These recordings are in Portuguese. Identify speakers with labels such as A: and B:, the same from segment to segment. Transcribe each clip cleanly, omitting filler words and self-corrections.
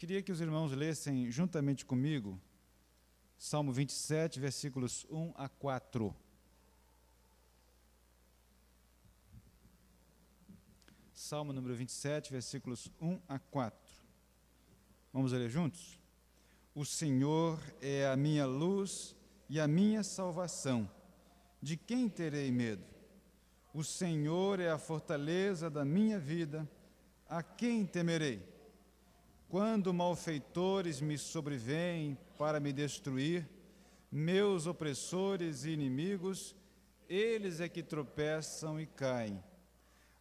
A: queria que os irmãos lessem juntamente comigo Salmo 27, versículos 1 a 4. Salmo número 27, versículos 1 a 4. Vamos ler juntos? O Senhor é a minha luz e a minha salvação. De quem terei medo? O Senhor é a fortaleza da minha vida. A quem temerei? Quando malfeitores me sobrevêm para me destruir, meus opressores e inimigos, eles é que tropeçam e caem.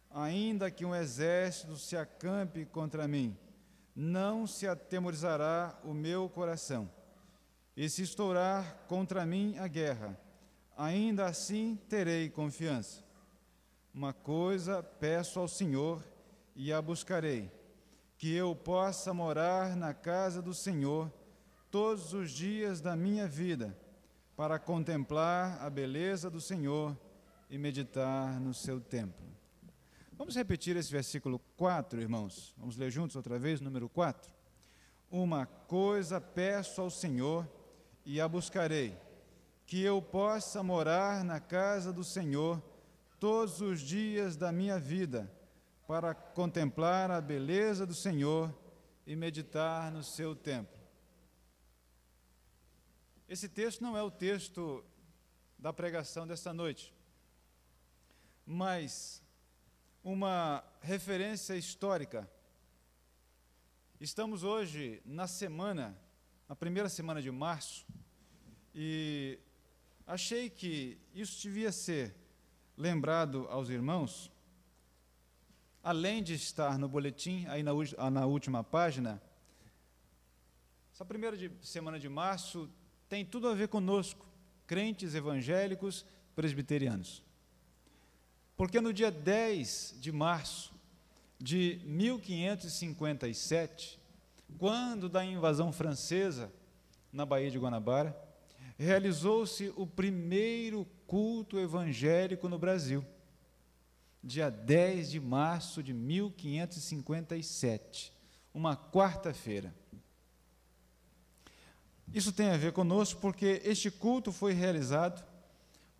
A: Ainda que um exército se acampe contra mim, não se atemorizará o meu coração. E se estourar contra mim a guerra, ainda assim terei confiança. Uma coisa peço ao Senhor e a buscarei, que eu possa morar na casa do Senhor todos os dias da minha vida, para contemplar a beleza do Senhor e meditar no seu templo. Vamos repetir esse versículo 4, irmãos. Vamos ler juntos outra vez, número 4. Uma coisa peço ao Senhor e a buscarei, que eu possa morar na casa do Senhor todos os dias da minha vida, para contemplar a beleza do Senhor e meditar no seu templo. Esse texto não é o texto da pregação desta noite, mas uma referência histórica. Estamos hoje na primeira semana de março, e achei que isso devia ser lembrado aos irmãos, além de estar no boletim, aí na última página. Essa primeira semana de março tem tudo a ver conosco, crentes evangélicos presbiterianos. Porque no dia 10 de março de 1557, quando da invasão francesa na Baía de Guanabara, realizou-se o primeiro culto evangélico no Brasil. Dia 10 de março de 1557, uma quarta-feira. Isso tem a ver conosco porque este culto foi realizado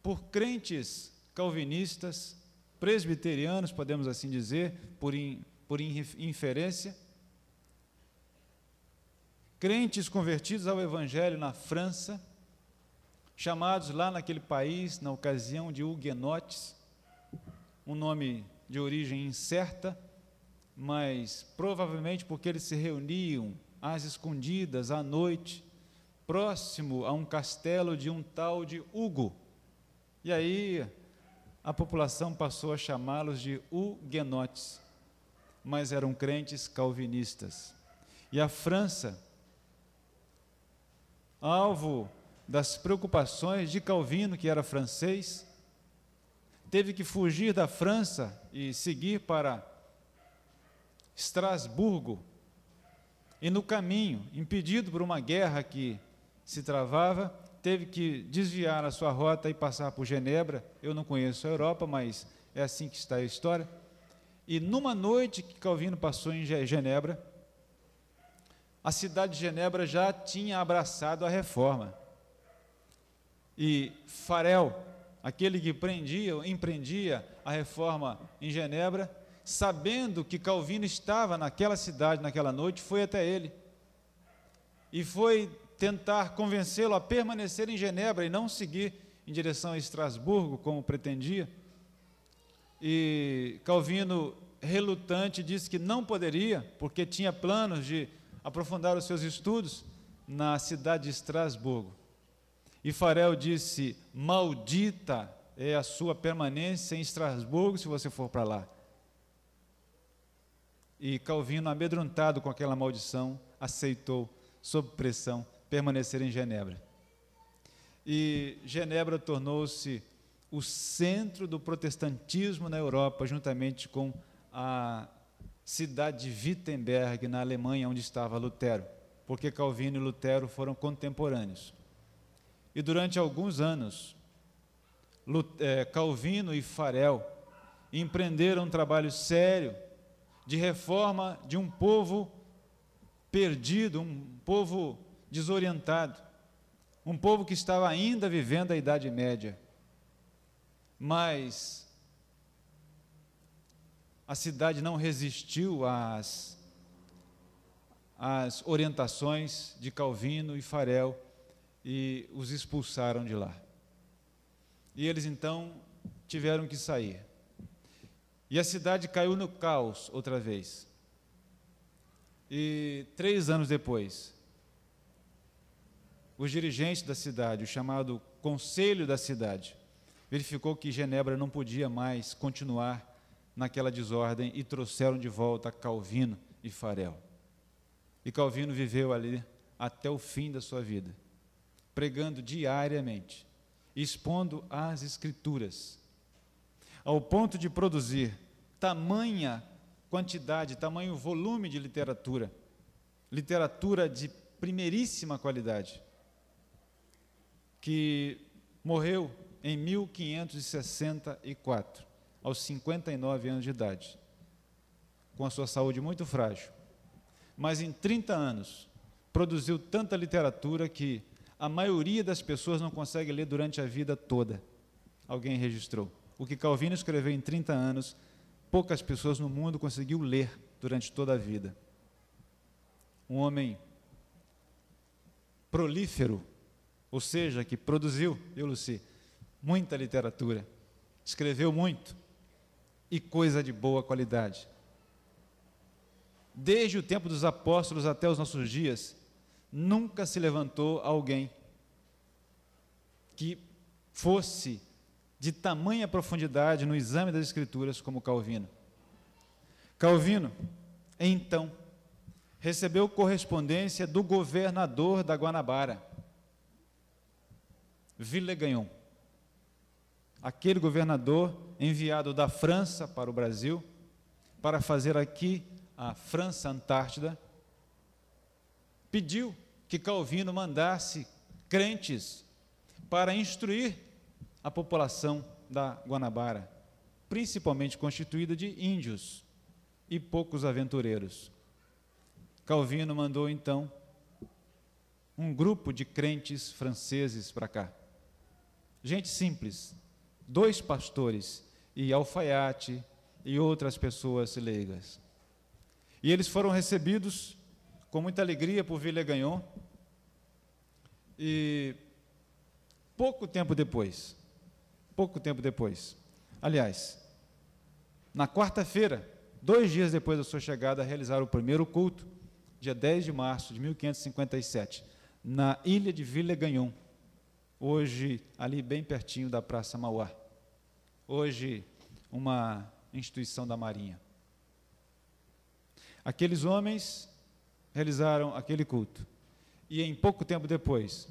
A: por crentes calvinistas, presbiterianos, podemos assim dizer, por inferência, crentes convertidos ao Evangelho na França, chamados lá naquele país, na ocasião, de huguenotes, um nome de origem incerta, mas provavelmente porque eles se reuniam às escondidas, à noite, próximo a um castelo de um tal de Hugo. E aí a população passou a chamá-los de huguenotes, mas eram crentes calvinistas. E a França, alvo das preocupações de Calvino, que era francês, teve que fugir da França e seguir para Estrasburgo, e no caminho, impedido por uma guerra que se travava, teve que desviar a sua rota e passar por Genebra. Eu não conheço a Europa, mas é assim que está a história. E numa noite que Calvino passou em Genebra, a cidade de Genebra já tinha abraçado a reforma. E Farel, aquele que empreendia a reforma em Genebra, sabendo que Calvino estava naquela cidade, naquela noite, foi até ele e foi tentar convencê-lo a permanecer em Genebra e não seguir em direção a Estrasburgo, como pretendia. E Calvino, relutante, disse que não poderia, porque tinha planos de aprofundar os seus estudos na cidade de Estrasburgo. E Farel disse: maldita é a sua permanência em Estrasburgo se você for para lá. E Calvino, amedrontado com aquela maldição, aceitou, sob pressão, permanecer em Genebra. E Genebra tornou-se o centro do protestantismo na Europa, juntamente com a cidade de Wittenberg, na Alemanha, onde estava Lutero, porque Calvino e Lutero foram contemporâneos. E durante alguns anos, Calvino e Farel empreenderam um trabalho sério de reforma de um povo perdido, um povo desorientado, um povo que estava ainda vivendo a Idade Média. Mas a cidade não resistiu às orientações de Calvino e Farel e os expulsaram de lá. E eles então tiveram que sair. E a cidade caiu no caos outra vez. E 3 anos depois, os dirigentes da cidade, o chamado Conselho da Cidade, verificou que Genebra não podia mais continuar naquela desordem e trouxeram de volta Calvino e Farel. E Calvino viveu ali até o fim da sua vida, pregando diariamente, expondo as Escrituras, ao ponto de produzir tamanha quantidade, tamanho volume de literatura, literatura de primeiríssima qualidade, que morreu em 1564, aos 59 anos de idade, com a sua saúde muito frágil. Mas em 30 anos, produziu tanta literatura que a maioria das pessoas não consegue ler durante a vida toda. Alguém registrou. O que Calvino escreveu em 30 anos, poucas pessoas no mundo conseguiu ler durante toda a vida. Um homem prolífero, ou seja, que produziu, viu, Luci, muita literatura, escreveu muito e coisa de boa qualidade. Desde o tempo dos apóstolos até os nossos dias, nunca se levantou alguém que fosse de tamanha profundidade no exame das Escrituras como Calvino. Calvino, então, recebeu correspondência do governador da Guanabara, Villegagnon, aquele governador enviado da França para o Brasil, para fazer aqui a França Antártida, pediu que Calvino mandasse crentes para instruir a população da Guanabara, principalmente constituída de índios e poucos aventureiros. Calvino mandou, então, um grupo de crentes franceses para cá. Gente simples, 2 pastores e alfaiate e outras pessoas leigas. E eles foram recebidos com muita alegria por Villegagnon. E pouco tempo depois, aliás, na quarta-feira, 2 dias depois da sua chegada, realizaram o primeiro culto, dia 10 de março de 1557, na ilha de Villegagnon, hoje ali bem pertinho da Praça Mauá, hoje uma instituição da Marinha. Aqueles homens realizaram aquele culto e em pouco tempo depois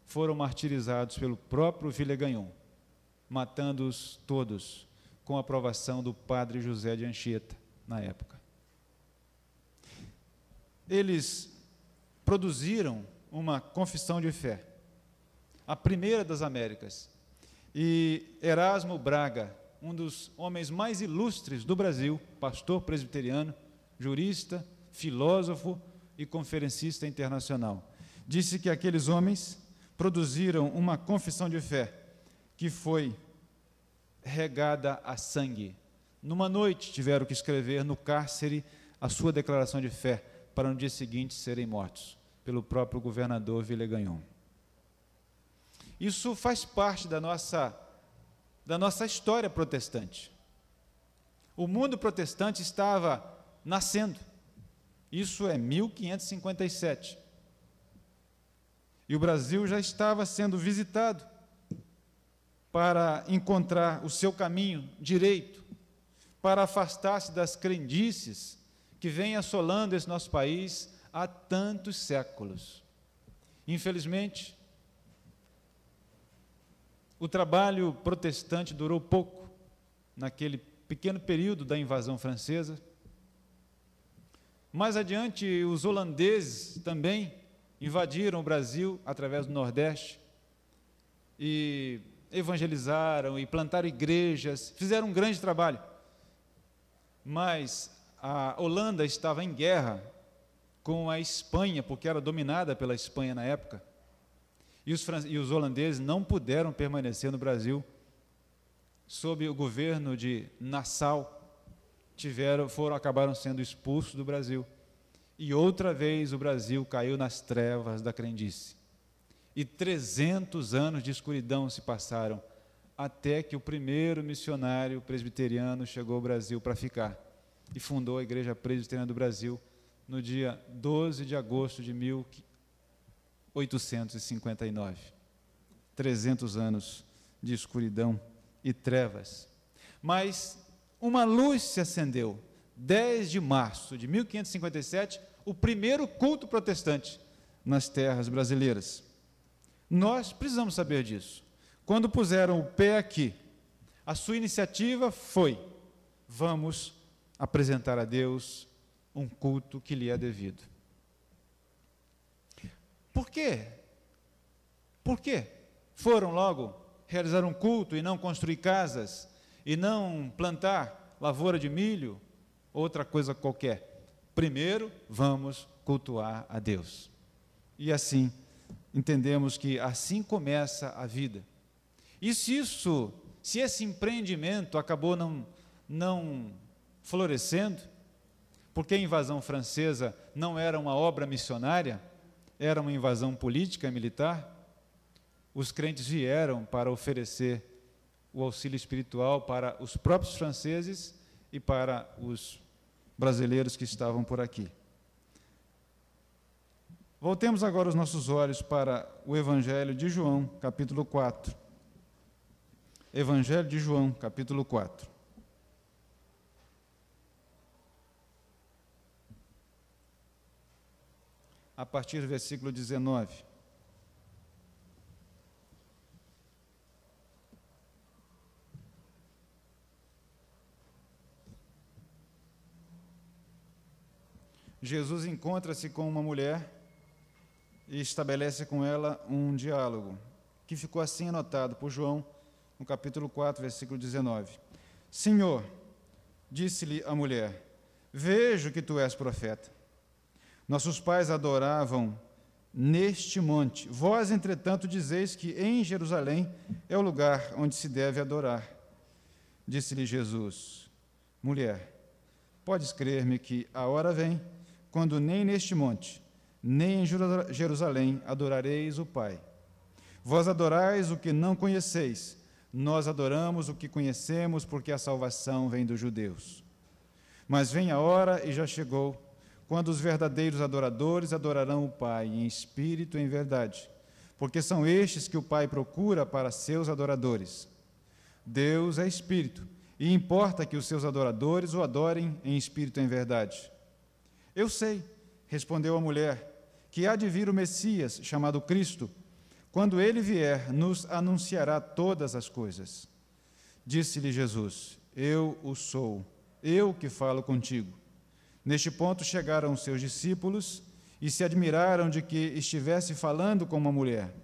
A: foram martirizados pelo próprio Villegagnon, matando-os todos com a aprovação do padre José de Anchieta, na época. Eles produziram uma confissão de fé, a primeira das Américas, e Erasmo Braga, um dos homens mais ilustres do Brasil, pastor presbiteriano, jurista, filósofo e conferencista internacional, disse que aqueles homens produziram uma confissão de fé que foi regada a sangue. Numa noite tiveram que escrever no cárcere a sua declaração de fé para no dia seguinte serem mortos pelo próprio governador Villegagnon. Isso faz parte da nossa história protestante. O mundo protestante estava nascendo. Isso é 1557. E o Brasil já estava sendo visitado para encontrar o seu caminho direito, para afastar-se das crendices que vêm assolando esse nosso país há tantos séculos. Infelizmente, o trabalho protestante durou pouco, naquele pequeno período da invasão francesa. Mais adiante, os holandeses também invadiram o Brasil através do Nordeste e evangelizaram e plantaram igrejas, fizeram um grande trabalho. Mas a Holanda estava em guerra com a Espanha, porque era dominada pela Espanha na época, e os holandeses não puderam permanecer no Brasil. Sob o governo de Nassau, acabaram sendo expulsos do Brasil. E outra vez o Brasil caiu nas trevas da crendice. E 300 anos de escuridão se passaram, até que o primeiro missionário presbiteriano chegou ao Brasil para ficar, e fundou a Igreja Presbiteriana do Brasil, no dia 12 de agosto de 1859. 300 anos de escuridão e trevas. Mas uma luz se acendeu, 10 de março de 1557, o primeiro culto protestante nas terras brasileiras. Nós precisamos saber disso. Quando puseram o pé aqui, a sua iniciativa foi: vamos apresentar a Deus um culto que lhe é devido. Por quê? Por quê? Foram logo realizar um culto e não construir casas, e não plantar lavoura de milho, outra coisa qualquer. Primeiro, vamos cultuar a Deus. E assim, entendemos que assim começa a vida. E se esse empreendimento acabou não florescendo, porque a invasão francesa não era uma obra missionária, era uma invasão política e militar, os crentes vieram para oferecer o auxílio espiritual para os próprios franceses e para os brasileiros que estavam por aqui. Voltemos agora os nossos olhos para o Evangelho de João, capítulo 4. Evangelho de João, capítulo 4. A partir do versículo 19. Jesus encontra-se com uma mulher e estabelece com ela um diálogo, que ficou assim anotado por João, no capítulo 4, versículo 19. Senhor, disse-lhe a mulher, vejo que tu és profeta. Nossos pais adoravam neste monte. Vós, entretanto, dizeis que em Jerusalém é o lugar onde se deve adorar. Disse-lhe Jesus, mulher, podes crer-me que a hora vem, quando nem neste monte, nem em Jerusalém adorareis o Pai. Vós adorais o que não conheceis, nós adoramos o que conhecemos, porque a salvação vem dos judeus. Mas vem a hora, e já chegou, quando os verdadeiros adoradores adorarão o Pai em espírito e em verdade, porque são estes que o Pai procura para seus adoradores. Deus é espírito, e importa que os seus adoradores o adorem em espírito e em verdade. Eu sei, respondeu a mulher, que há de vir o Messias, chamado Cristo. Quando ele vier, nos anunciará todas as coisas. Disse-lhe Jesus, eu o sou, eu que falo contigo. Neste ponto chegaram os seus discípulos e se admiraram de que estivesse falando com uma mulher.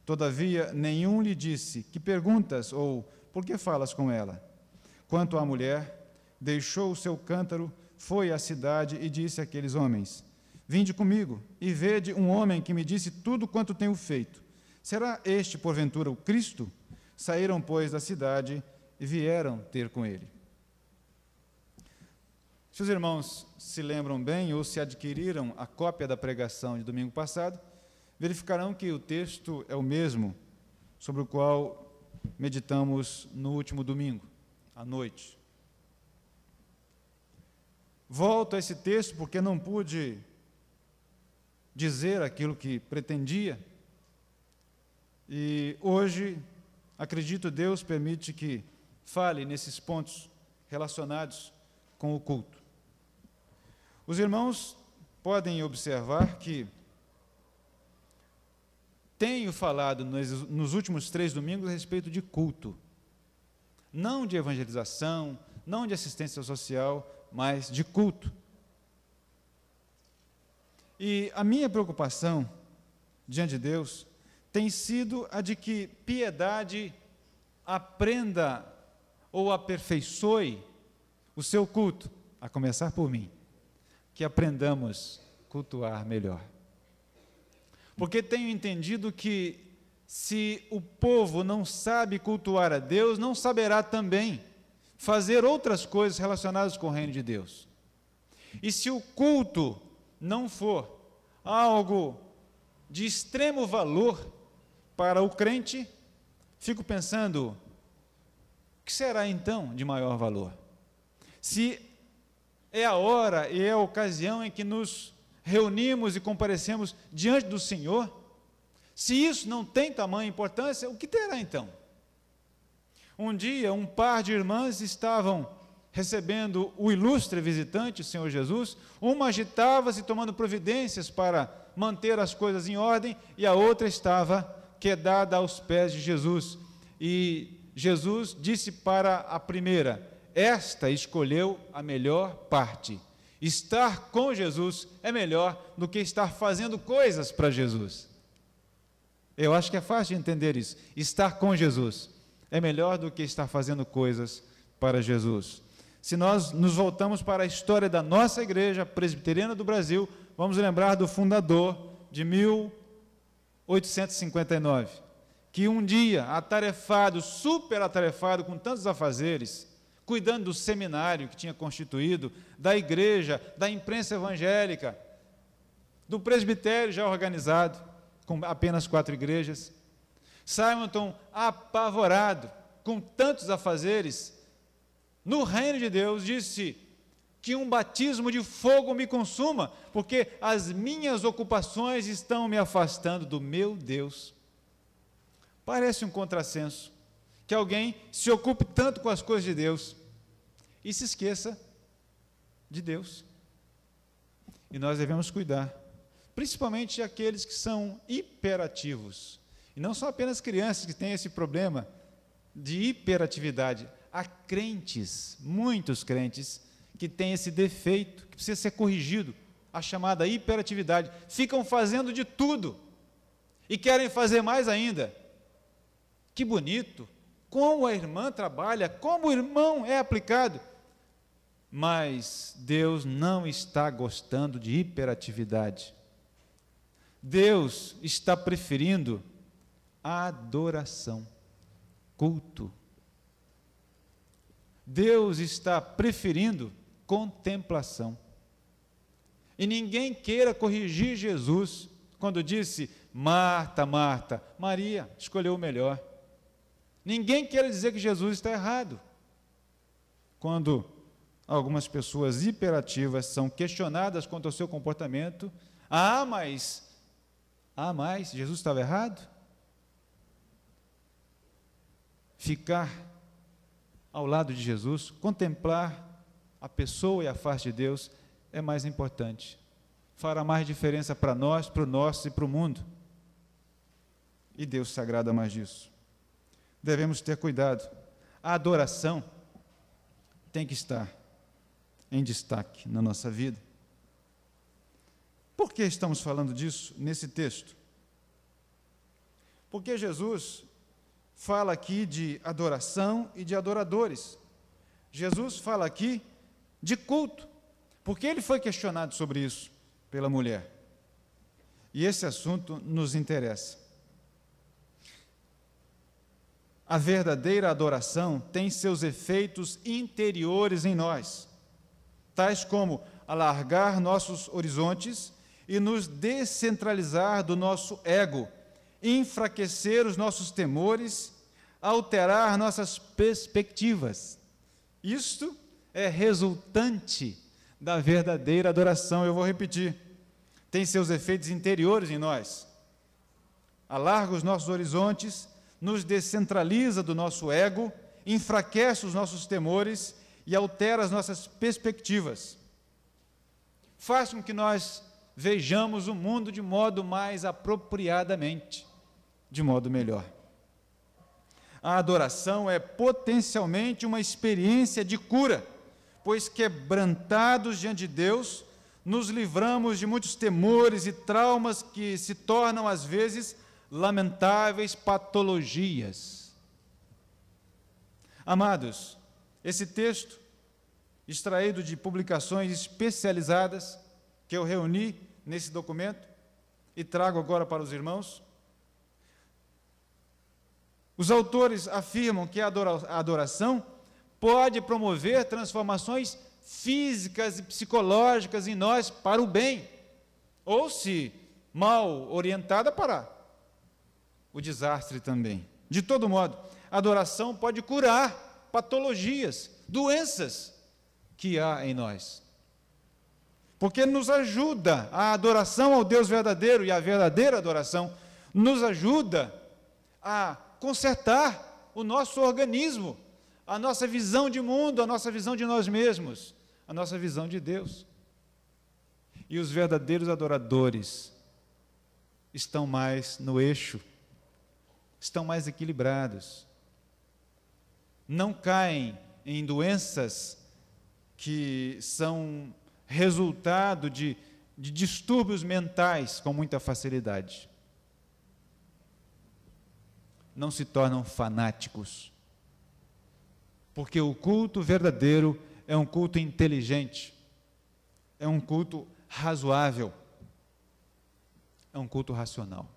A: Todavia, nenhum lhe disse, que perguntas ou por que falas com ela? Quanto à mulher, deixou o seu cântaro, foi à cidade e disse àqueles homens, vinde comigo e vede um homem que me disse tudo quanto tenho feito. Será este, porventura, o Cristo? Saíram, pois, da cidade e vieram ter com ele. Se os irmãos se lembram bem ou se adquiriram a cópia da pregação de domingo passado, verificarão que o texto é o mesmo sobre o qual meditamos no último domingo, à noite. Volto a esse texto porque não pude dizer aquilo que pretendia, e hoje, acredito, Deus permite que fale nesses pontos relacionados com o culto. Os irmãos podem observar que tenho falado nos últimos 3 domingos a respeito de culto, não de evangelização, não de assistência social, mas de culto. E a minha preocupação diante de Deus tem sido a de que piedade aprenda ou aperfeiçoe o seu culto, a começar por mim, que aprendamos cultuar melhor. Porque tenho entendido que, se o povo não sabe cultuar a Deus, não saberá também fazer outras coisas relacionadas com o reino de Deus. E se o culto não for algo de extremo valor para o crente, fico pensando, o que será então de maior valor? Se é a hora e é a ocasião em que nos reunimos e comparecemos diante do Senhor, se isso não tem tamanha importância, o que terá então? Um dia, um par de irmãs estavam recebendo o ilustre visitante, o Senhor Jesus. Uma agitava-se tomando providências para manter as coisas em ordem, e a outra estava quedada aos pés de Jesus. E Jesus disse para a primeira: esta escolheu a melhor parte. Estar com Jesus é melhor do que estar fazendo coisas para Jesus. Eu acho que é fácil de entender isso. Estar com Jesus é melhor do que estar fazendo coisas para Jesus. Se nós nos voltamos para a história da nossa igreja presbiteriana do Brasil, vamos lembrar do fundador de 1859, que um dia, atarefado, super atarefado, com tantos afazeres, cuidando do seminário que tinha constituído, da igreja, da imprensa evangélica, do presbitério já organizado, com apenas 4 igrejas, Simonton, apavorado, com tantos afazeres, no reino de Deus, disse que um batismo de fogo me consuma, porque as minhas ocupações estão me afastando do meu Deus. Parece um contrassenso, que alguém se ocupe tanto com as coisas de Deus e se esqueça de Deus. E nós devemos cuidar, principalmente aqueles que são hiperativos. E não são apenas crianças que têm esse problema de hiperatividade. Há crentes, muitos crentes, que têm esse defeito, que precisa ser corrigido, a chamada hiperatividade. Ficam fazendo de tudo e querem fazer mais ainda. Que bonito! Como a irmã trabalha, como o irmão é aplicado. Mas Deus não está gostando de hiperatividade. Deus está preferindo adoração, culto. Deus está preferindo contemplação. E ninguém queira corrigir Jesus quando disse: Marta, Marta, Maria escolheu o melhor. Ninguém queira dizer que Jesus está errado quando algumas pessoas hiperativas são questionadas quanto ao seu comportamento. Mas Jesus estava errado? Ficar ao lado de Jesus, contemplar a pessoa e a face de Deus é mais importante. Fará mais diferença para nós, para o nosso e para o mundo. E Deus se agrada mais disso. Devemos ter cuidado. A adoração tem que estar em destaque na nossa vida. Por que estamos falando disso nesse texto? Porque Jesus fala aqui de adoração e de adoradores. Jesus fala aqui de culto, porque ele foi questionado sobre isso pela mulher. E esse assunto nos interessa. A verdadeira adoração tem seus efeitos interiores em nós, tais como alargar nossos horizontes e nos descentralizar do nosso ego, enfraquecer os nossos temores, alterar nossas perspectivas. Isto é resultante da verdadeira adoração. Eu vou repetir. Tem seus efeitos interiores em nós. Alarga os nossos horizontes, nos descentraliza do nosso ego, enfraquece os nossos temores e altera as nossas perspectivas. Faz com que nós vejamos o mundo de modo mais apropriadamente, de modo melhor. A adoração é potencialmente uma experiência de cura, pois quebrantados diante de Deus, nos livramos de muitos temores e traumas que se tornam, às vezes, lamentáveis patologias. Amados, esse texto, extraído de publicações especializadas, que eu reuni nesse documento e trago agora para os irmãos. Os autores afirmam que a adoração pode promover transformações físicas e psicológicas em nós para o bem, ou, se mal orientada, para o desastre também. De todo modo, a adoração pode curar patologias, doenças que há em nós. Porque nos ajuda, a adoração ao Deus verdadeiro e a verdadeira adoração nos ajuda a consertar o nosso organismo, a nossa visão de mundo, a nossa visão de nós mesmos, a nossa visão de Deus. E os verdadeiros adoradores estão mais no eixo, estão mais equilibrados, não caem em doenças que são resultado de distúrbios mentais com muita facilidade. Não se tornam fanáticos, porque o culto verdadeiro é um culto inteligente, é um culto razoável, é um culto racional.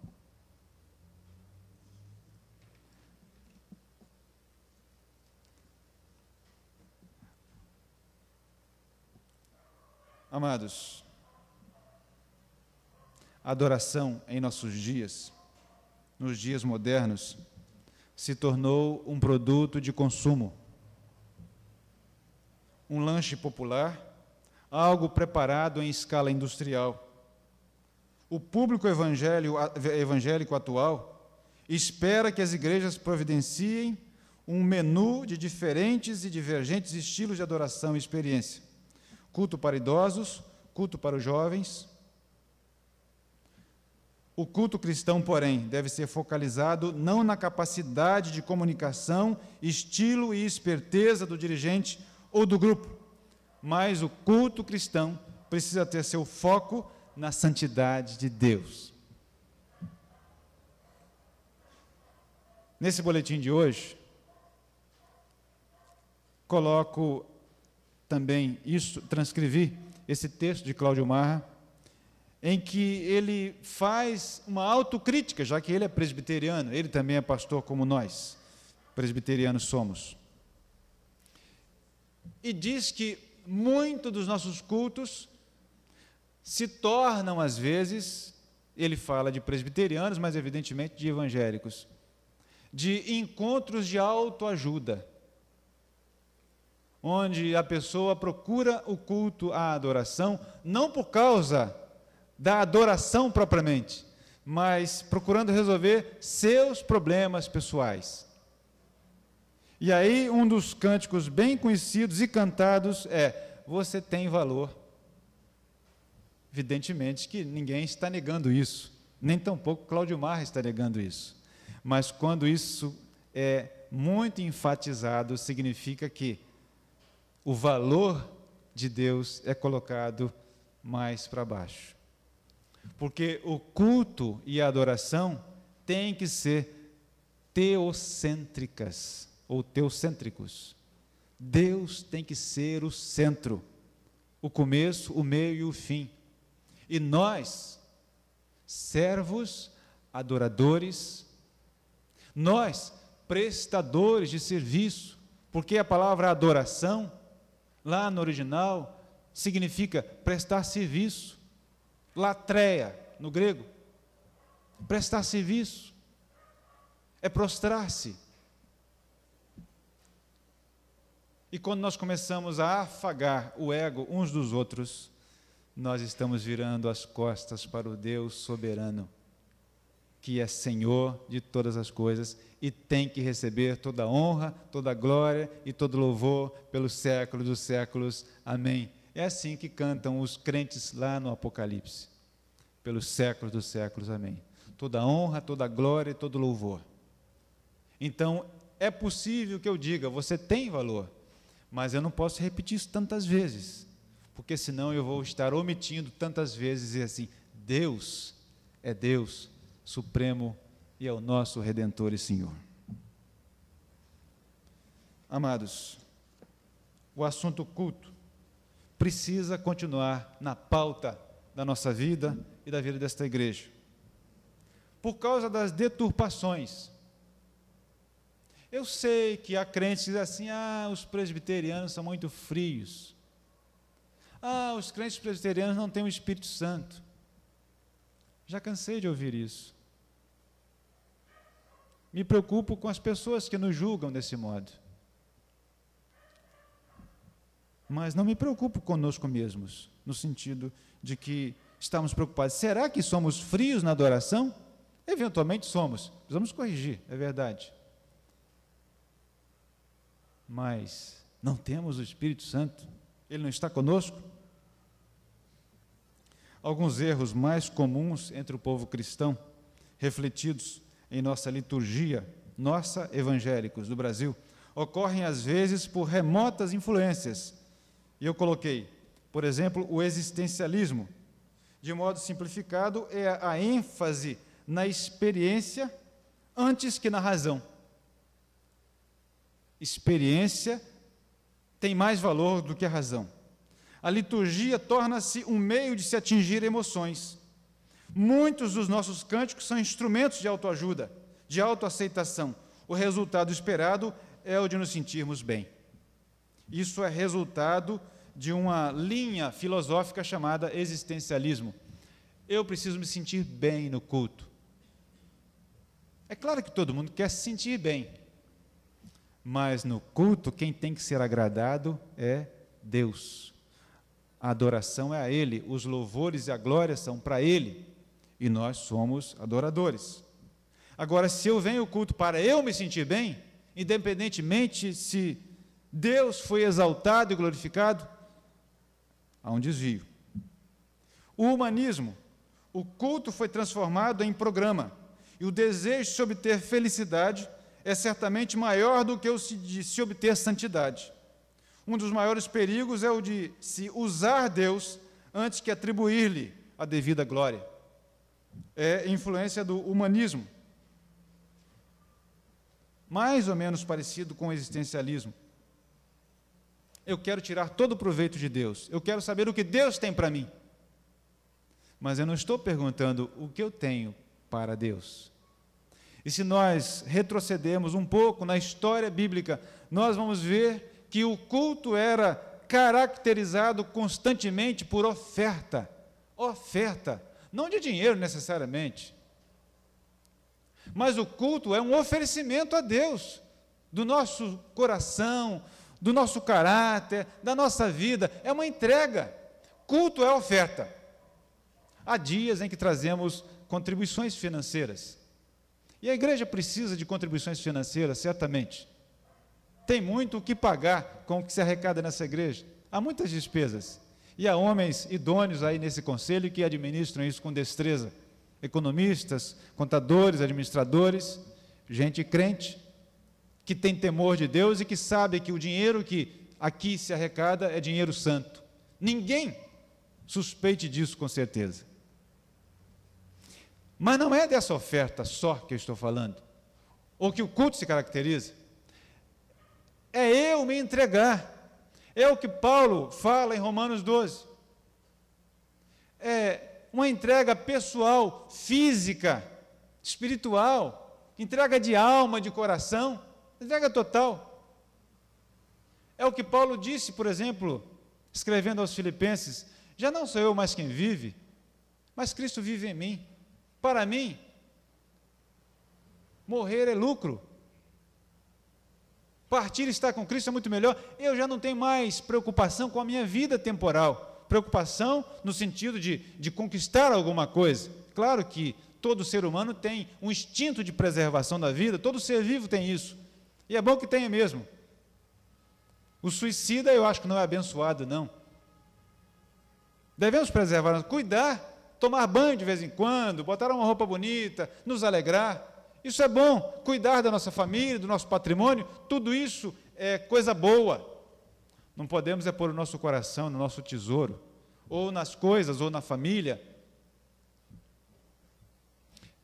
A: Amados, a adoração em nossos dias, nos dias modernos, se tornou um produto de consumo, um lanche popular, algo preparado em escala industrial. O público evangélico atual espera que as igrejas providenciem um menu de diferentes e divergentes estilos de adoração e experiência. Culto para idosos, culto para os jovens. O culto cristão, porém, deve ser focalizado não na capacidade de comunicação, estilo e esperteza do dirigente ou do grupo, mas o culto cristão precisa ter seu foco na santidade de Deus. Nesse boletim de hoje, coloco também isso, transcrevi esse texto de Cláudio Marra, em que ele faz uma autocrítica, já que ele é presbiteriano, ele também é pastor como nós, presbiterianos somos. E diz que muito dos nossos cultos se tornam, às vezes, ele fala de presbiterianos, mas evidentemente de evangélicos, de encontros de autoajuda, onde a pessoa procura o culto à adoração, não por causa da adoração propriamente, mas procurando resolver seus problemas pessoais. E aí, um dos cânticos bem conhecidos e cantados é: você tem valor. Evidentemente que ninguém está negando isso, nem tampouco Cláudio Marra está negando isso. Mas quando isso é muito enfatizado, significa que o valor de Deus é colocado mais para baixo. Porque o culto e a adoração têm que ser teocêntricas, ou teocêntricos. Deus tem que ser o centro, o começo, o meio e o fim. E nós, servos, adoradores, nós, prestadores de serviço, porque a palavra adoração, lá no original, significa prestar serviço, latreia, no grego, prestar serviço, é prostrar-se. E quando nós começamos a afagar o ego uns dos outros, nós estamos virando as costas para o Deus soberano, que é Senhor de todas as coisas e tem que receber toda a honra, toda a glória e todo louvor pelos séculos dos séculos. Amém. É assim que cantam os crentes lá no Apocalipse. Pelos séculos dos séculos. Amém. Toda a honra, toda a glória e todo o louvor. Então, é possível que eu diga, você tem valor, mas eu não posso repetir isso tantas vezes, porque senão eu vou estar omitindo tantas vezes e assim, Deus é Deus supremo e é o nosso Redentor e Senhor. Amados, o assunto culto precisa continuar na pauta da nossa vida e da vida desta igreja. Por causa das deturpações. Eu sei que há crentes que dizem assim, os presbiterianos são muito frios. Os crentes presbiterianos não têm o Espírito Santo. Já cansei de ouvir isso. Me preocupo com as pessoas que nos julgam desse modo. Mas não me preocupo conosco mesmos, no sentido de que estamos preocupados. Será que somos frios na adoração? Eventualmente somos. Precisamos corrigir, é verdade. Mas não temos o Espírito Santo? Ele não está conosco? Alguns erros mais comuns entre o povo cristão, refletidos em nossa liturgia, evangélicos do Brasil, ocorrem às vezes por remotas influências. E eu coloquei, por exemplo, o existencialismo. De modo simplificado, é a ênfase na experiência antes que na razão. Experiência tem mais valor do que a razão. A liturgia torna-se um meio de se atingir emoções. Muitos dos nossos cânticos são instrumentos de autoajuda, de autoaceitação. O resultado esperado é o de nos sentirmos bem. Isso é resultado de uma linha filosófica chamada existencialismo. Eu preciso me sentir bem no culto. É claro que todo mundo quer se sentir bem, mas no culto quem tem que ser agradado é Deus. A adoração é a Ele, os louvores e a glória são para Ele, e nós somos adoradores. Agora, se eu venho ao culto para eu me sentir bem, independentemente se Deus foi exaltado e glorificado, há um desvio. O humanismo, o culto foi transformado em programa, e o desejo de se obter felicidade é certamente maior do que o de se obter santidade. Um dos maiores perigos é o de se usar Deus antes que atribuir-lhe a devida glória. É influência do humanismo. Mais ou menos parecido com o existencialismo. Eu quero tirar todo o proveito de Deus. Eu quero saber o que Deus tem para mim. Mas eu não estou perguntando o que eu tenho para Deus. E se nós retrocedermos um pouco na história bíblica, nós vamos ver que o culto era caracterizado constantemente por oferta, não de dinheiro necessariamente, mas o culto é um oferecimento a Deus, do nosso coração, do nosso caráter, da nossa vida, é uma entrega. Culto é oferta. Há dias em que trazemos contribuições financeiras, e a igreja precisa de contribuições financeiras, certamente. Tem muito o que pagar com o que se arrecada nessa igreja. Há muitas despesas. E há homens idôneos aí nesse conselho que administram isso com destreza. Economistas, contadores, administradores, gente crente, que tem temor de Deus e que sabe que o dinheiro que aqui se arrecada é dinheiro santo. Ninguém suspeite disso com certeza. Mas não é dessa oferta só que eu estou falando, ou que o culto se caracteriza. É eu me entregar. É o que Paulo fala em Romanos 12. É uma entrega pessoal, física, espiritual, entrega de alma, de coração, entrega total. É o que Paulo disse, por exemplo, escrevendo aos Filipenses: já não sou eu mais quem vive, mas Cristo vive em mim. Para mim, morrer é lucro. Partir e estar com Cristo é muito melhor. Eu já não tenho mais preocupação com a minha vida temporal. Preocupação no sentido de conquistar alguma coisa. Claro que todo ser humano tem um instinto de preservação da vida, todo ser vivo tem isso. E é bom que tenha mesmo. O suicida eu acho que não é abençoado, não. Devemos preservar, cuidar, tomar banho de vez em quando, botar uma roupa bonita, nos alegrar. Isso é bom, cuidar da nossa família, do nosso patrimônio, tudo isso é coisa boa. Não podemos pôr o nosso coração no nosso tesouro, ou nas coisas, ou na família.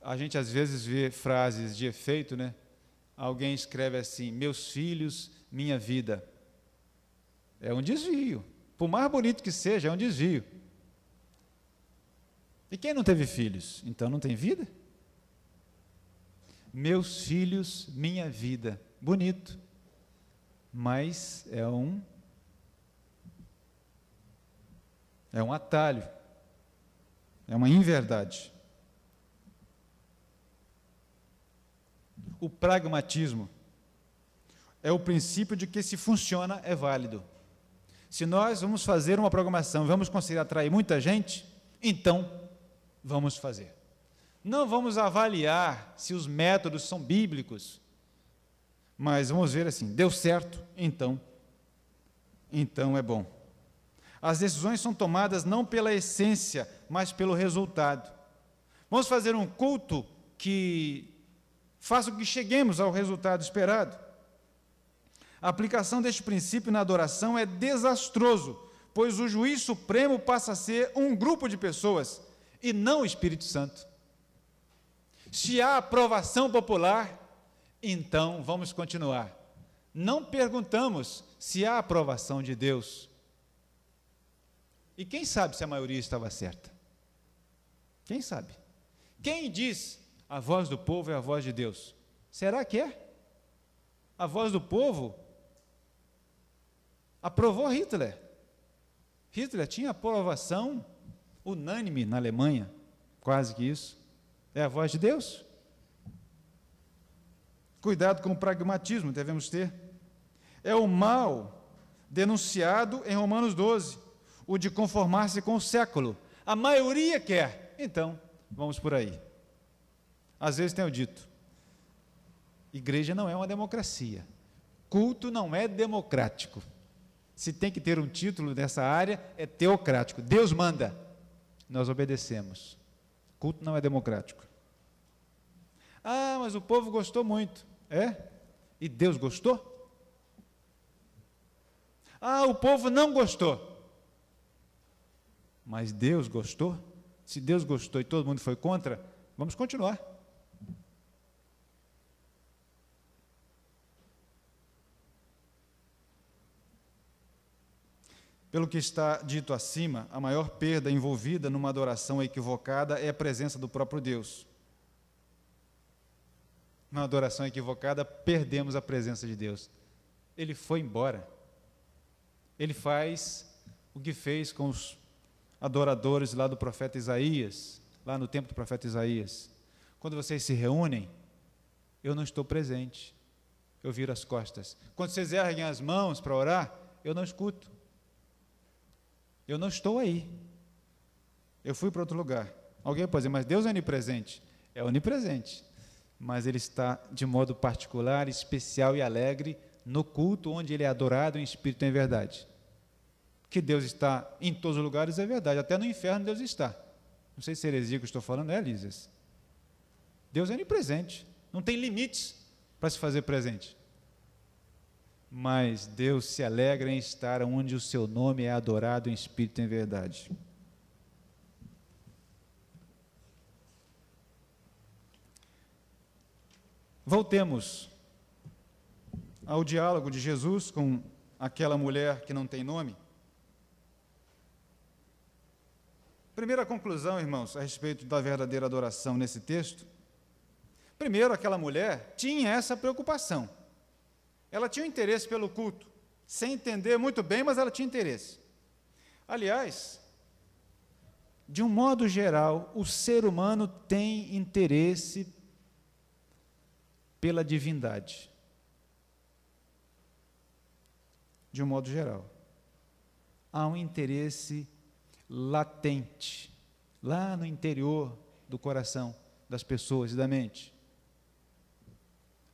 A: A gente às vezes vê frases de efeito, né? Alguém escreve assim: meus filhos, minha vida. É um desvio. Por mais bonito que seja, é um desvio. E quem não teve filhos? Então não tem vida? Meus filhos, minha vida. Bonito. Mas é um atalho. É uma inverdade. O pragmatismo é o princípio de que se funciona é válido. Se nós vamos fazer uma programação, vamos conseguir atrair muita gente, então vamos fazer. Não vamos avaliar se os métodos são bíblicos, mas vamos ver assim, deu certo, então é bom. As decisões são tomadas não pela essência, mas pelo resultado. Vamos fazer um culto que faça com que cheguemos ao resultado esperado. A aplicação deste princípio na adoração é desastroso, pois o juiz supremo passa a ser um grupo de pessoas e não o Espírito Santo. Se há aprovação popular, então vamos continuar. Não perguntamos se há aprovação de Deus. E quem sabe se a maioria estava certa? Quem sabe? Quem diz a voz do povo é a voz de Deus? Será que é? A voz do povo aprovou Hitler. Hitler tinha aprovação unânime na Alemanha, quase que isso. É a voz de Deus? Cuidado com o pragmatismo, devemos ter. É o mal denunciado em Romanos 12, o de conformar-se com o século. A maioria quer, então, vamos por aí. Às vezes tenho dito, igreja não é uma democracia, culto não é democrático. Se tem que ter um título nessa área, é teocrático. Deus manda, nós obedecemos. Culto não é democrático. Ah, mas o povo gostou muito. É? E Deus gostou? Ah, o povo não gostou. Mas Deus gostou? Se Deus gostou e todo mundo foi contra, vamos continuar. Pelo que está dito acima, a maior perda envolvida numa adoração equivocada é a presença do próprio Deus. Na adoração equivocada, perdemos a presença de Deus. Ele foi embora. Ele faz o que fez com os adoradores lá do profeta Isaías, lá no tempo do profeta Isaías. Quando vocês se reúnem, eu não estou presente. Eu viro as costas. Quando vocês erguem as mãos para orar, eu não escuto. Eu não estou aí. Eu fui para outro lugar. Alguém pode dizer, mas Deus é onipresente. É onipresente. Mas Ele está de modo particular, especial e alegre no culto onde Ele é adorado em espírito e em verdade. Que Deus está em todos os lugares é verdade. Até no inferno Deus está. Não sei se é heresia que eu estou falando, é, Lísias? Deus é onipresente. Não tem limites para se fazer presente. Mas Deus se alegra em estar onde o seu nome é adorado em espírito e em verdade. Voltemos ao diálogo de Jesus com aquela mulher que não tem nome. Primeira conclusão, irmãos, a respeito da verdadeira adoração nesse texto. Primeiro, aquela mulher tinha essa preocupação. Ela tinha um interesse pelo culto, sem entender muito bem, mas ela tinha interesse. Aliás, de um modo geral, o ser humano tem interesse pela divindade. De um modo geral. Há um interesse latente, lá no interior do coração das pessoas e da mente.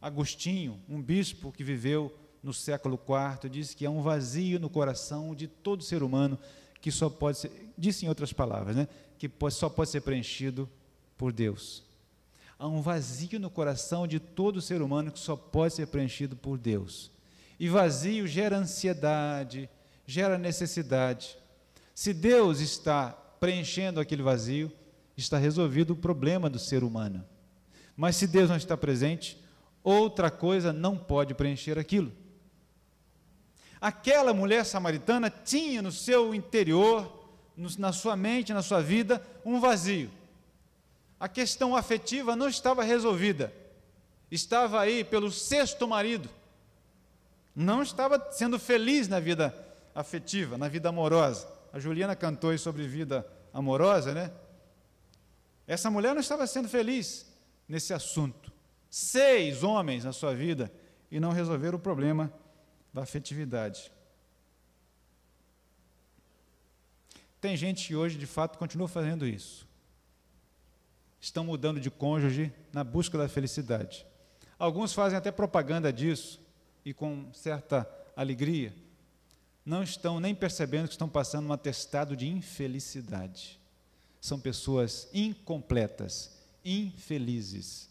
A: Agostinho, um bispo que viveu no século IV, disse que há um vazio no coração de todo ser humano que só pode ser, disse em outras palavras, né, que só pode ser preenchido por Deus. Há um vazio no coração de todo ser humano que só pode ser preenchido por Deus. E vazio gera ansiedade, gera necessidade. Se Deus está preenchendo aquele vazio, está resolvido o problema do ser humano. Mas se Deus não está presente, outra coisa não pode preencher aquilo. Aquela mulher samaritana tinha no seu interior na sua mente, na sua vida, um vazio. A questão afetiva não estava resolvida. Estava aí pelo sexto marido. Não estava sendo feliz na vida afetiva, na vida amorosa. A Juliana cantou aí sobre vida amorosa, né? Essa mulher não estava sendo feliz nesse assunto. 6 homens na sua vida e não resolveram o problema da afetividade. Tem gente que hoje, de fato, continua fazendo isso. Estão mudando de cônjuge na busca da felicidade. Alguns fazem até propaganda disso, e com certa alegria. Não estão nem percebendo que estão passando um atestado de infelicidade. São pessoas incompletas, infelizes.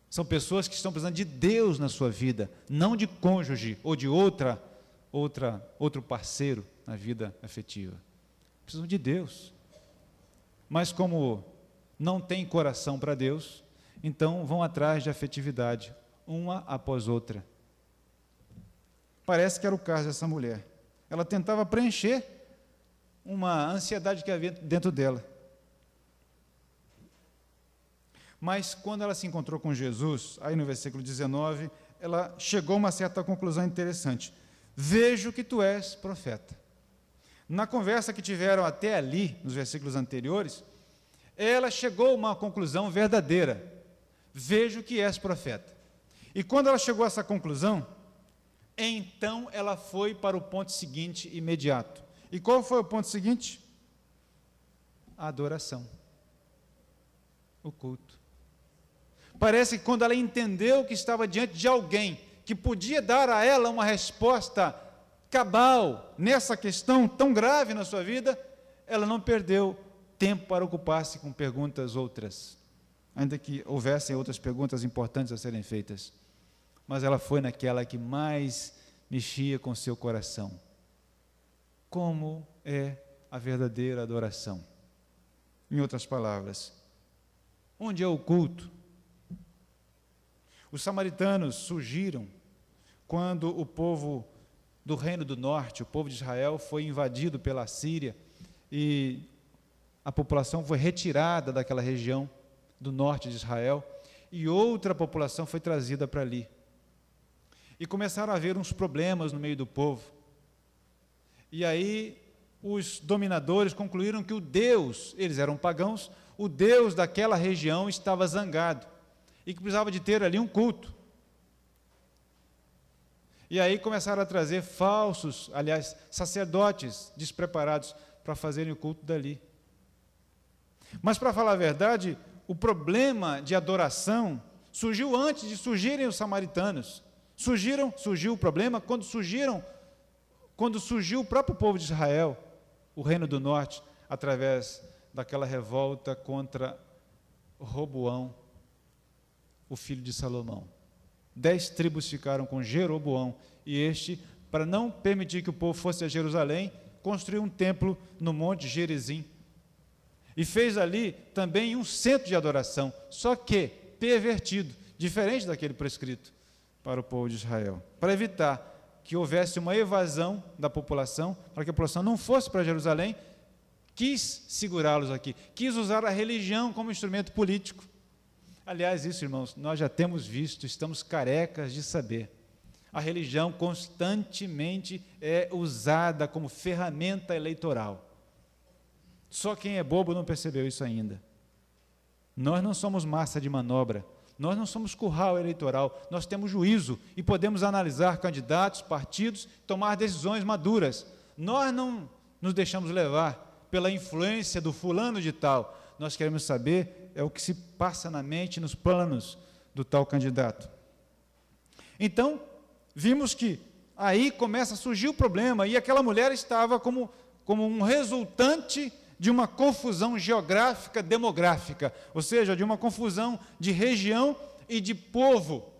A: São pessoas que estão precisando de Deus na sua vida, não de cônjuge ou de outro parceiro na vida afetiva. Precisam de Deus. Mas como não têm coração para Deus, então vão atrás de afetividade, uma após outra. Parece que era o caso dessa mulher. Ela tentava preencher uma ansiedade que havia dentro dela. Mas quando ela se encontrou com Jesus, aí no versículo 19, ela chegou a uma certa conclusão interessante. Vejo que tu és profeta. Na conversa que tiveram até ali, nos versículos anteriores, ela chegou a uma conclusão verdadeira. Vejo que és profeta. E quando ela chegou a essa conclusão, então ela foi para o ponto seguinte imediato. E qual foi o ponto seguinte? A adoração. O culto. Parece que quando ela entendeu que estava diante de alguém que podia dar a ela uma resposta cabal nessa questão tão grave na sua vida, ela não perdeu tempo para ocupar-se com perguntas outras, ainda que houvessem outras perguntas importantes a serem feitas. Mas ela foi naquela que mais mexia com seu coração. Como é a verdadeira adoração? Em outras palavras, onde é o culto? Os samaritanos surgiram quando o povo do Reino do Norte, o povo de Israel, foi invadido pela Síria e a população foi retirada daquela região do norte de Israel e outra população foi trazida para ali. E começaram a haver uns problemas no meio do povo. E aí os dominadores concluíram que o Deus, eles eram pagãos, o Deus daquela região estava zangado e que precisava de ter ali um culto. E aí começaram a trazer falsos, aliás, sacerdotes despreparados para fazerem o culto dali. Mas, para falar a verdade, o problema de adoração surgiu antes de surgirem os samaritanos. Surgiu o problema quando surgiu o próprio povo de Israel, o Reino do Norte, através daquela revolta contra Roboão, o filho de Salomão. 10 tribos ficaram com Jeroboão, e este, para não permitir que o povo fosse a Jerusalém, construiu um templo no monte Gerizim, e fez ali também um centro de adoração, só que pervertido, diferente daquele prescrito para o povo de Israel, para evitar que houvesse uma evasão da população, para que a população não fosse para Jerusalém, quis segurá-los aqui, quis usar a religião como instrumento político. Aliás, isso, irmãos, nós já temos visto, estamos carecas de saber. A religião constantemente é usada como ferramenta eleitoral. Só quem é bobo não percebeu isso ainda. Nós não somos massa de manobra, nós não somos curral eleitoral, nós temos juízo e podemos analisar candidatos, partidos, tomar decisões maduras. Nós não nos deixamos levar pela influência do fulano de tal. Nós queremos saber o que se passa na mente, nos planos do tal candidato. Então, vimos que aí começa a surgir o problema, e aquela mulher estava como um resultante de uma confusão geográfica, demográfica, ou seja, de uma confusão de região e de povo.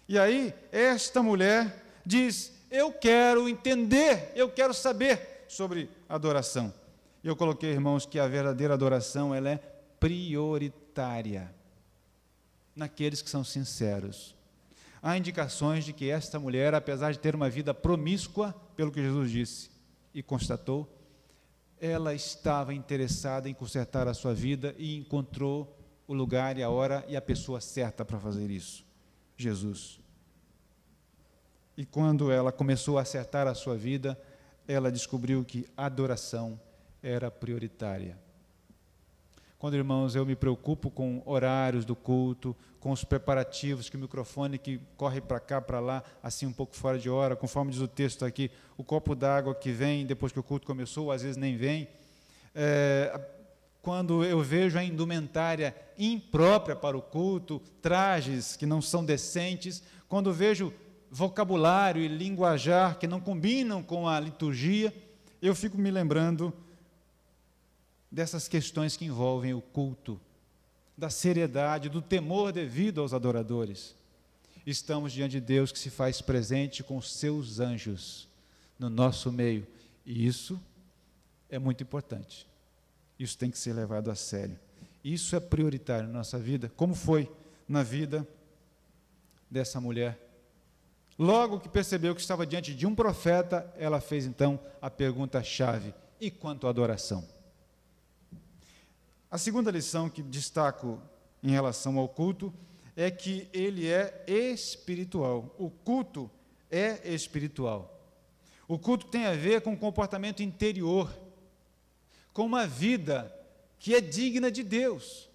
A: E aí, esta mulher diz: eu quero entender, eu quero saber sobre adoração. E eu coloquei, irmãos, que a verdadeira adoração, ela é prioritária naqueles que são sinceros. Há indicações de que esta mulher, apesar de ter uma vida promíscua, pelo que Jesus disse e constatou, ela estava interessada em consertar a sua vida e encontrou o lugar e a hora e a pessoa certa para fazer isso, Jesus. E quando ela começou a acertar a sua vida, ela descobriu que a adoração era prioritária. Quando, irmãos, eu me preocupo com horários do culto, com os preparativos, que o microfone que corre para cá, para lá, assim um pouco fora de hora, conforme diz o texto aqui, o copo d'água que vem depois que o culto começou, às vezes nem vem. Quando eu vejo a indumentária imprópria para o culto, trajes que não são decentes, quando vejo vocabulário e linguajar que não combinam com a liturgia, eu fico me lembrando dessas questões que envolvem o culto, da seriedade, do temor devido aos adoradores. Estamos diante de Deus que se faz presente com os seus anjos no nosso meio, e isso é muito importante. Isso tem que ser levado a sério. Isso é prioritário na nossa vida, como foi na vida dessa mulher. Logo que percebeu que estava diante de um profeta, ela fez então a pergunta-chave: e quanto à adoração? A segunda lição que destaco em relação ao culto é que ele é espiritual. O culto é espiritual. O culto tem a ver com o comportamento interior, com uma vida que é digna de Deus.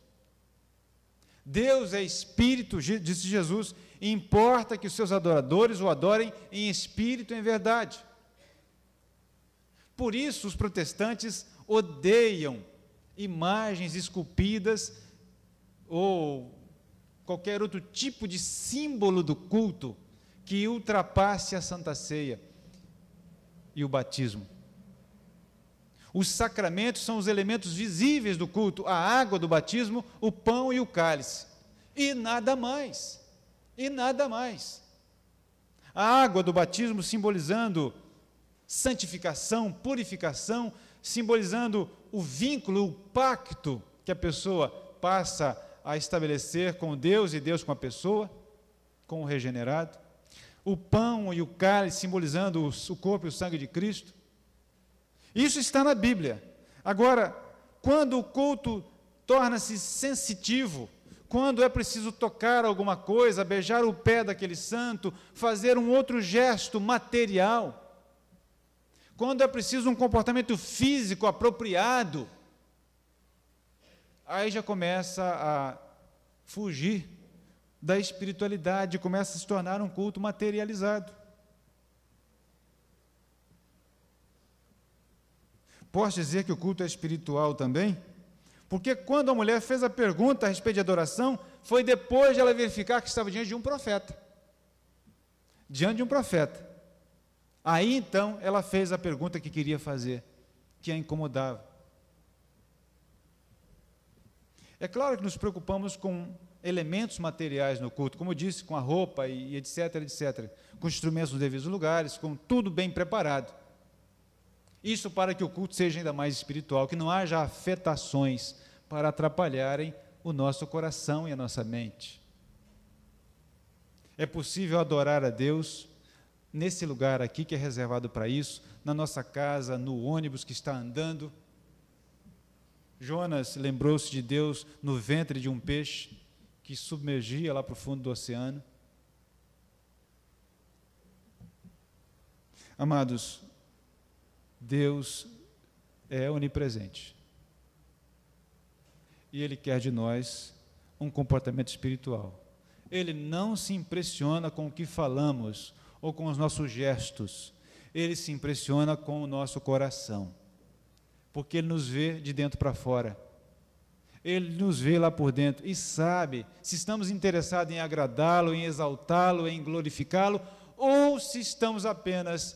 A: Deus é espírito, disse Jesus, e importa que os seus adoradores o adorem em espírito e em verdade. Por isso os protestantes odeiam imagens esculpidas ou qualquer outro tipo de símbolo do culto que ultrapasse a Santa Ceia e o batismo. Os sacramentos são os elementos visíveis do culto, a água do batismo, o pão e o cálice, e nada mais, e nada mais. A água do batismo simbolizando santificação, purificação, simbolizando o vínculo, o pacto que a pessoa passa a estabelecer com Deus e Deus com a pessoa, com o regenerado. O pão e o cálice simbolizando o corpo e o sangue de Cristo. Isso está na Bíblia. Agora, quando o culto torna-se sensitivo, quando é preciso tocar alguma coisa, beijar o pé daquele santo, fazer um outro gesto material, quando é preciso um comportamento físico apropriado, aí já começa a fugir da espiritualidade, começa a se tornar um culto materializado. Posso dizer que o culto é espiritual também? Porque quando a mulher fez a pergunta a respeito de adoração, foi depois de ela verificar que estava diante de um profeta. Diante de um profeta. Aí, então, ela fez a pergunta que queria fazer, que a incomodava. É claro que nos preocupamos com elementos materiais no culto, como eu disse, com a roupa e etc, etc, com instrumentos nos devidos lugares, com tudo bem preparado. Isso para que o culto seja ainda mais espiritual, que não haja afetações para atrapalharem o nosso coração e a nossa mente. É possível adorar a Deus nesse lugar aqui que é reservado para isso, na nossa casa, no ônibus que está andando. Jonas lembrou-se de Deus no ventre de um peixe que submergia lá para o fundo do oceano. Amados, Deus é onipresente. E Ele quer de nós um comportamento espiritual. Ele não se impressiona com o que falamos ou com os nossos gestos. Ele se impressiona com o nosso coração. Porque Ele nos vê de dentro para fora. Ele nos vê lá por dentro e sabe se estamos interessados em agradá-lo, em exaltá-lo, em glorificá-lo, ou se estamos apenas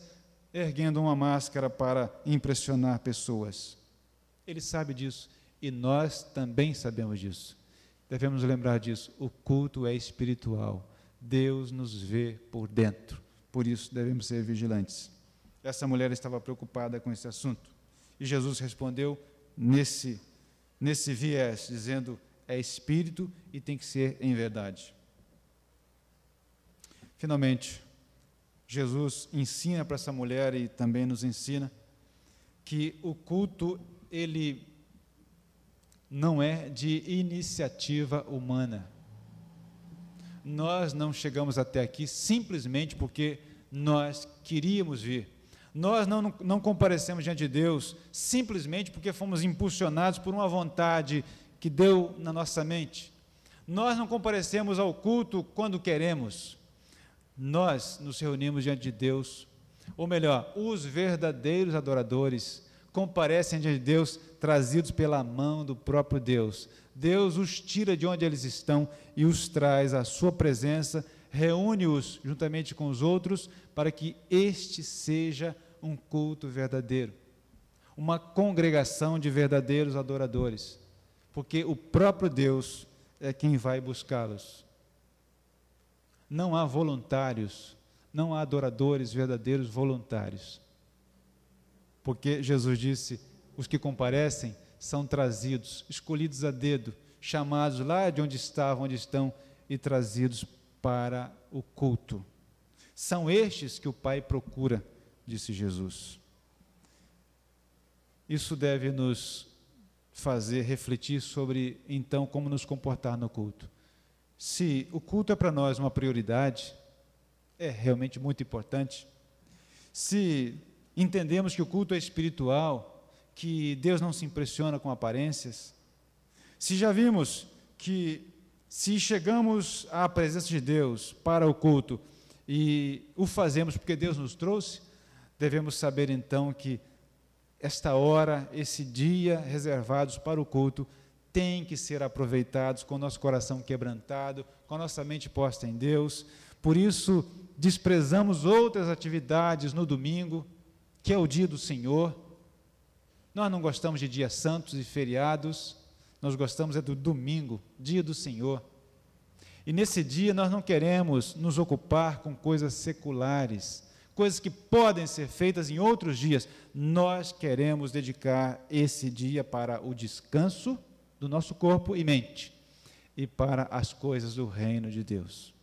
A: erguendo uma máscara para impressionar pessoas. Ele sabe disso e nós também sabemos disso. Devemos lembrar disso. O culto é espiritual. Deus nos vê por dentro. Por isso devemos ser vigilantes. Essa mulher estava preocupada com esse assunto. E Jesus respondeu nesse viés, dizendo: é espírito e tem que ser em verdade. Finalmente, Jesus ensina para essa mulher e também nos ensina que o culto, ele não é de iniciativa humana. Nós não chegamos até aqui simplesmente porque nós queríamos vir. Nós não comparecemos diante de Deus simplesmente porque fomos impulsionados por uma vontade que deu na nossa mente. Nós não comparecemos ao culto quando queremos. Nós nos reunimos diante de Deus, ou melhor, os verdadeiros adoradores comparecem diante de Deus trazidos pela mão do próprio Deus. Deus os tira de onde eles estão e os traz à sua presença, reúne-os juntamente com os outros para que este seja um culto verdadeiro, uma congregação de verdadeiros adoradores, porque o próprio Deus é quem vai buscá-los. Não há voluntários, não há adoradores verdadeiros voluntários, porque Jesus disse, os que comparecem são trazidos, escolhidos a dedo, chamados lá de onde estavam, onde estão, e trazidos para o culto. São estes que o Pai procura, disse Jesus. Isso deve nos fazer refletir sobre, então, como nos comportar no culto. Se o culto é para nós uma prioridade, é realmente muito importante. Se entendemos que o culto é espiritual, que Deus não se impressiona com aparências, se já vimos que se chegamos à presença de Deus para o culto e o fazemos porque Deus nos trouxe, devemos saber então que esta hora, esse dia reservados para o culto, tem que ser aproveitados com o nosso coração quebrantado, com a nossa mente posta em Deus. Por isso, desprezamos outras atividades no domingo, que é o dia do Senhor. Nós não gostamos de dias santos e feriados, nós gostamos é do domingo, dia do Senhor. E nesse dia nós não queremos nos ocupar com coisas seculares, coisas que podem ser feitas em outros dias. Nós queremos dedicar esse dia para o descanso do nosso corpo e mente e para as coisas do reino de Deus.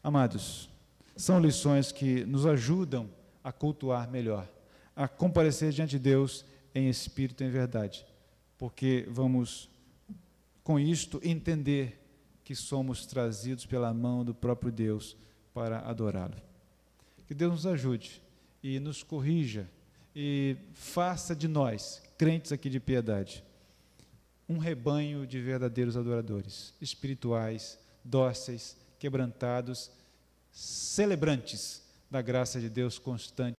A: Amados, são lições que nos ajudam a cultuar melhor, a comparecer diante de Deus em espírito e em verdade, porque vamos, com isto, entender que somos trazidos pela mão do próprio Deus para adorá-lo. Que Deus nos ajude e nos corrija e faça de nós, crentes aqui de piedade, um rebanho de verdadeiros adoradores, espirituais, dóceis, quebrantados, celebrantes da graça de Deus constante